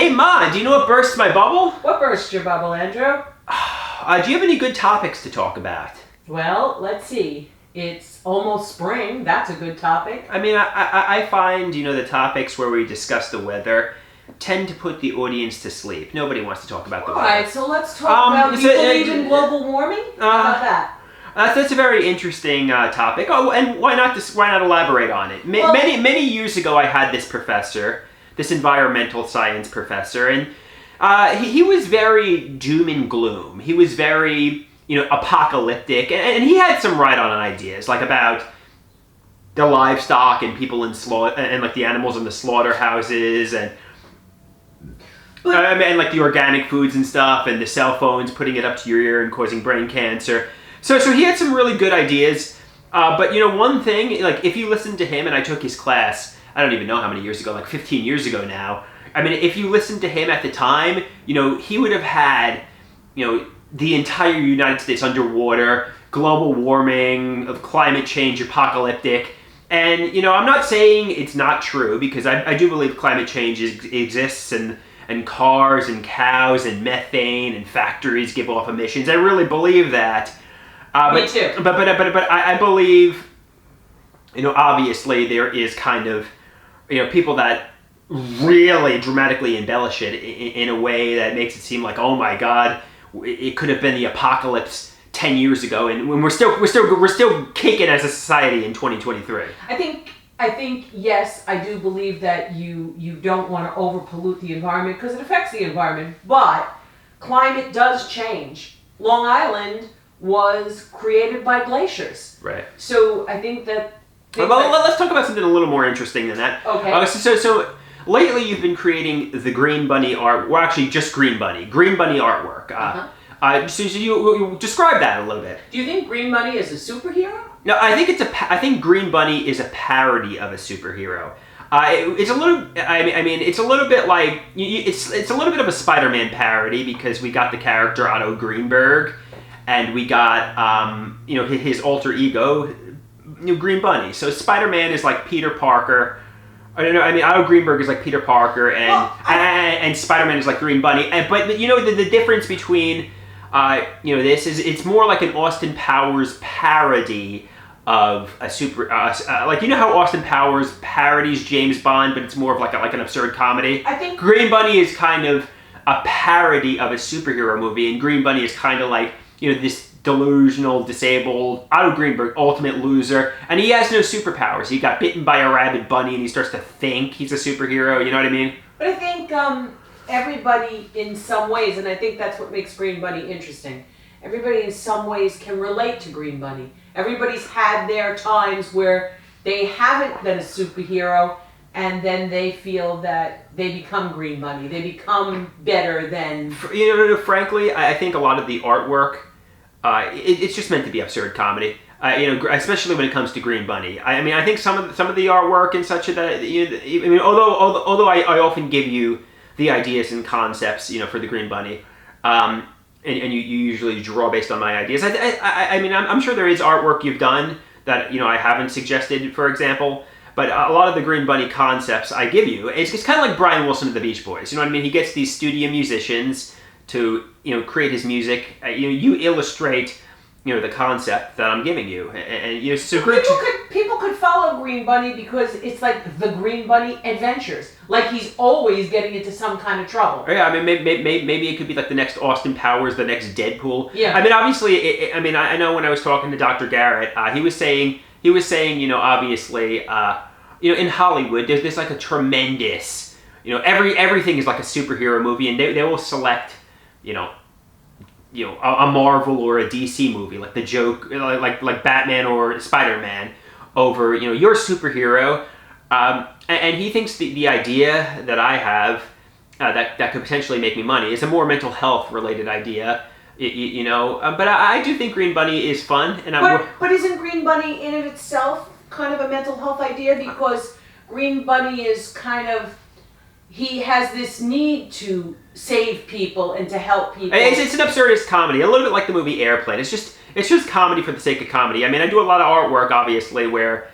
Hey, Ma, do you know what bursts my bubble? What burst your bubble, Andrew? Do you have any good topics to talk about? Well, let's see. It's almost spring. That's a good topic. I mean, I find, the topics where we discuss the weather tend to put the audience to sleep. Nobody wants to talk about the All weather. right, so let's talk about, do you believe in global warming? How about that? That's a very interesting topic. Oh, and why not elaborate on it? Many years ago, I had this professor, this environmental science professor, and he was very doom and gloom. He was very, apocalyptic, and he had some right on ideas, like about the livestock and people in and like the animals in the slaughterhouses, and like the organic foods and stuff, and the cell phones putting it up to your ear and causing brain cancer. So he had some really good ideas, but one thing, like if you listen to him, and I took his class, I don't even know how many years ago, like 15 years ago now. I mean, if you listened to him at the time, he would have had, the entire United States underwater, global warming, climate change, apocalyptic. And, I'm not saying it's not true, because I do believe climate change exists, and cars and cows and methane and factories give off emissions. I really believe that. Me too. But I believe, obviously there is kind of, people that really dramatically embellish it in a way that makes it seem like, oh my God, it could have been the apocalypse 10 years ago, and when we're still kicking as a society in 2023. I think yes, I do believe that you don't want to overpollute the environment because it affects the environment, but climate does change. Long Island was created by glaciers. Right. So I think that... let's talk about something a little more interesting than that. Okay. So lately you've been creating the Green Bunny art, well actually just Green Bunny artwork. So you describe that a little bit. Do you think Green Bunny is a superhero? No, I think Green Bunny is a parody of a superhero. It's a little. I mean, it's a little bit like it's a little bit of a Spider-Man parody, because we got the character Otto Greenberg, and we got his alter ego, Green Bunny. So Spider-Man is like Peter Parker. I don't know. I mean, Otto Greenberg is like Peter Parker, and Spider-Man is like Green Bunny. But the difference between this is it's more like an Austin Powers parody of a super like how Austin Powers parodies James Bond, but it's more of like an absurd comedy. I think Green Bunny is kind of a parody of a superhero movie, and Green Bunny is kind of like this delusional, disabled Otto Greenberg, ultimate loser, and he has no superpowers. He got bitten by a rabid bunny, and he starts to think he's a superhero. You know what I mean? But I think everybody in some ways, and I think that's what makes Green Bunny interesting, everybody in some ways can relate to Green Bunny. Everybody's had their times where they haven't been a superhero, and then they feel that they become Green Bunny. They become better than... Frankly, I think a lot of the artwork, it's just meant to be absurd comedy. Especially when it comes to Green Bunny. I mean, I think some of the artwork and such that although I often give you the ideas and concepts, for the Green Bunny, and you usually draw based on my ideas. I mean, I'm sure there is artwork you've done that I haven't suggested, for example. But a lot of the Green Bunny concepts I give you, it's kind of like Brian Wilson of the Beach Boys. You know what I mean? He gets these studio musicians to create his music. You illustrate the concept that I'm giving you, and so people could follow Green Bunny because it's like the Green Bunny Adventures. Like he's always getting into some kind of trouble. Yeah, I mean maybe it could be like the next Austin Powers, the next Deadpool. Yeah. I mean obviously, I know when I was talking to Dr. Garrett, he was saying obviously in Hollywood there's like a tremendous everything is like a superhero movie, and they will select a Marvel or a DC movie, like the joke, like Batman or Spider-Man, over your superhero, and he thinks the idea that I have that could potentially make me money is a more mental health related idea, But I do think Green Bunny is fun, and but isn't Green Bunny in of itself kind of a mental health idea, because Green Bunny is kind of, he has this need to save people and to help people. It's an absurdist comedy, a little bit like the movie Airplane. It's just comedy for the sake of comedy. I mean, I do a lot of artwork, obviously, where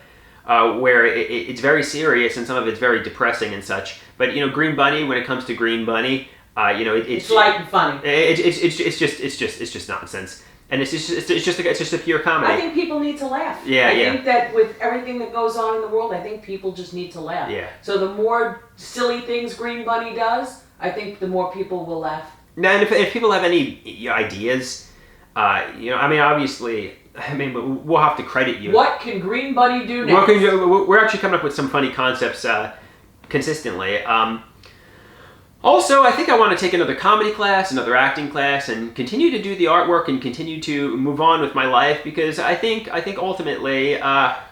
where it's very serious and some of it's very depressing and such. But Green Bunny, when it comes to Green Bunny, it's light and funny. It's just nonsense, and it's just a pure comedy. I think people need to laugh. Yeah, I think that with everything that goes on in the world, I think people just need to laugh. Yeah. So the more silly things Green Bunny does, I think the more people will laugh. Now, and if people have any ideas, obviously, we'll have to credit you. What can Green Bunny do next? We're actually coming up with some funny concepts consistently. Also, I think I want to take another comedy class, another acting class, and continue to do the artwork and continue to move on with my life, because I think ultimately,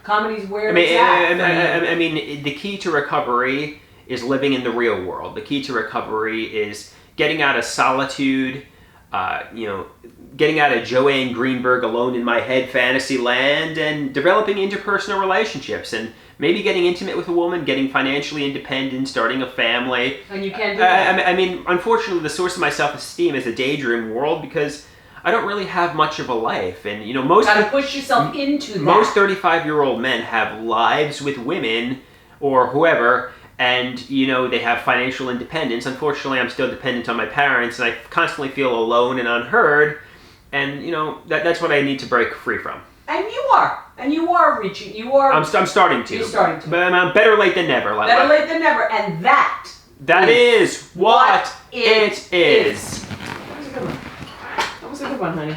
comedy's where it's at. The key to recovery is living in the real world. The key to recovery is getting out of solitude, getting out of Joanne Greenberg alone in my head fantasy land, and developing interpersonal relationships, and maybe getting intimate with a woman, getting financially independent, starting a family. And you can't do that. Unfortunately, the source of my self-esteem is a daydream world, because I don't really have much of a life, and most gotta push yourself into that. Most 35-year-old men have lives with women or whoever, and they have financial independence. Unfortunately, I'm still dependent on my parents, and I constantly feel alone and unheard, and that's what I need to break free from. And you are reaching. You are. I'm starting to. You're starting to. But I'm better late than never. Better late than never, and that is what it is. That was a good one. That was a good one, honey.